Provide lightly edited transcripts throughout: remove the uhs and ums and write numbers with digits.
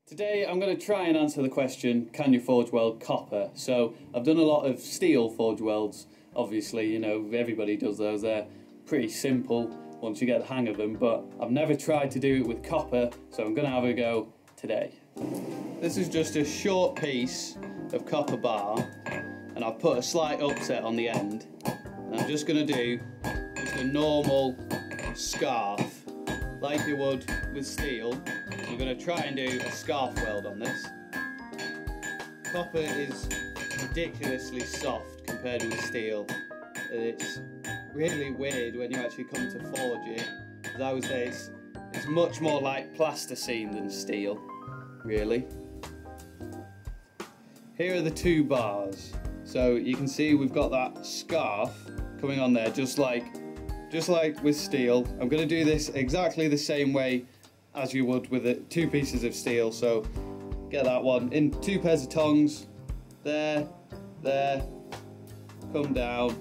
Today I'm going to try and answer the question, can you forge weld copper? So I've done a lot of steel forge welds, obviously, you know, everybody does those, they're pretty simple once you get the hang of them, but I've never tried to do it with copper, so I'm going to have a go today. This is just a short piece of copper bar, and I've put a slight upset on the end, and I'm just going to do just a normal scarf, like you would with steel. We're going to try and do a scarf weld on this. Copper is ridiculously soft compared with steel, and it's really weird when you actually come to forge it, because I would say it's much more like plasticine than steel, really. Here are the two bars, so you can see we've got that scarf coming on there, just like with steel. I'm going to do this exactly the same way as you would with it, two pieces of steel. So get that one in, two pairs of tongs, there, come down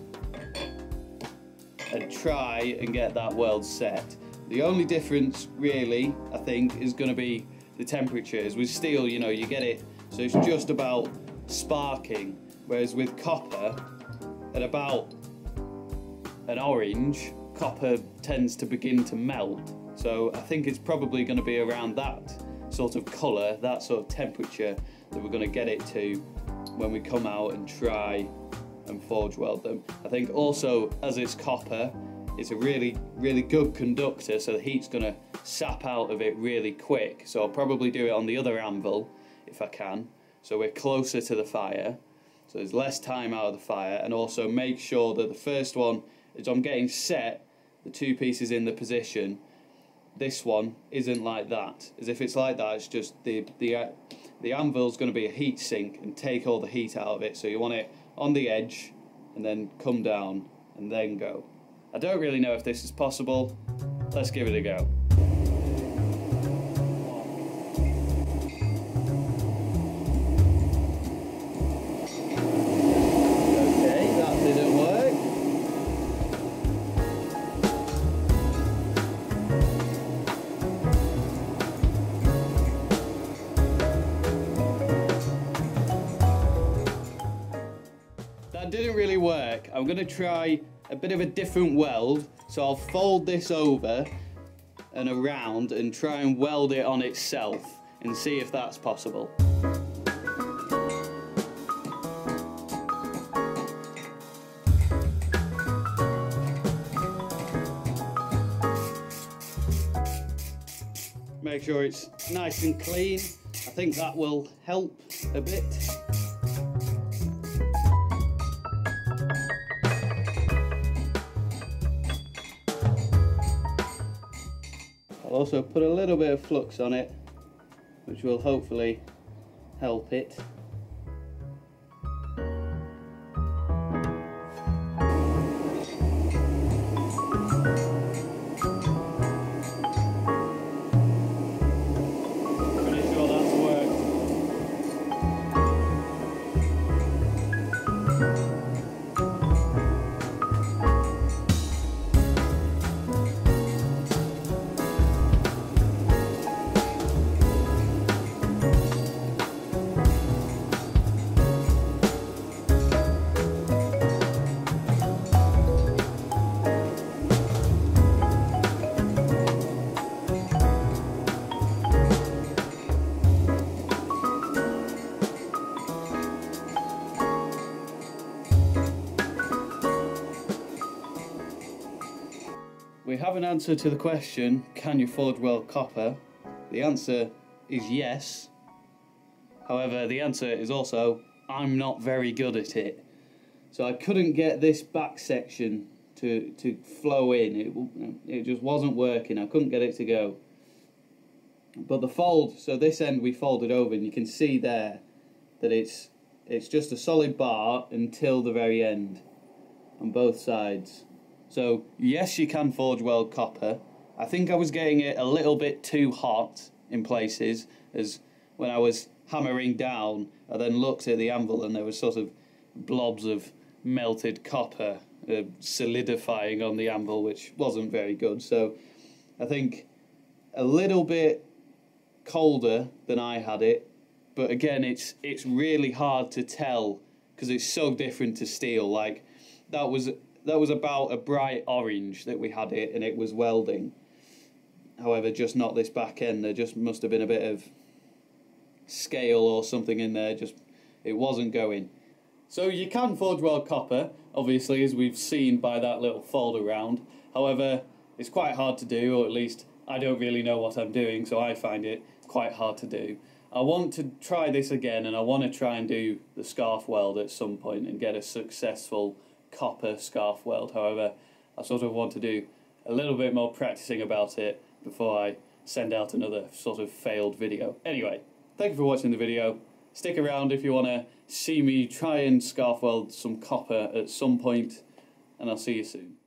and try and get that weld set. The only difference really, I think, is going to be the temperatures. With steel, you know, you get it so it's just about sparking, whereas with copper, at about an orange, copper tends to begin to melt. So I think it's probably going to be around that sort of colour, that sort of temperature that we're going to get it to when we come out and try and forge weld them. I think also, as it's copper, it's a really good conductor, so the heat's going to sap out of it really quick. So I'll probably do it on the other anvil if I can, so we're closer to the fire, so there's less time out of the fire, and also make sure that the first one, as I'm getting set, the two pieces in the position, this one isn't like that. As if it's like that, it's just the anvil's going to be a heat sink and take all the heat out of it. So you want it on the edge and then come down and then go. I don't really know if this is possible. Let's give it a go. Okay, that didn't work. That didn't really work. I'm going to try a bit of a different weld, so I'll fold this over and around and try and weld it on itself and see if that's possible. Make sure it's nice and clean. I think that will help a bit. I'll also put a little bit of flux on it, which will hopefully help it. Pretty sure that's worked. We have an answer to the question, can you forge weld copper? The answer is yes. However, the answer is also, I'm not very good at it. So I couldn't get this back section to flow in. It just wasn't working. I couldn't get it to go. But the fold, so this end we folded over, and you can see there that it's just a solid bar until the very end on both sides. So yes, you can forge weld copper. I think I was getting it a little bit too hot in places, as when I was hammering down, I then looked at the anvil and there was sort of blobs of melted copper solidifying on the anvil, which wasn't very good. So I think a little bit colder than I had it, but again, it's really hard to tell because it's so different to steel. Like that was about a bright orange that we had it, and it was welding. However, just not this back end. There just must have been a bit of scale or something in there. Just it wasn't going. So you can forge weld copper, obviously, as we've seen by that little fold around. However, it's quite hard to do, or at least I don't really know what I'm doing, so I find it quite hard to do. I want to try this again, and I want to try and do the scarf weld at some point and get a successful copper scarf weld. However, I sort of want to do a little bit more practicing about it before I send out another sort of failed video. Anyway, thank you for watching the video. Stick around if you want to see me try and scarf weld some copper at some point, and I'll see you soon.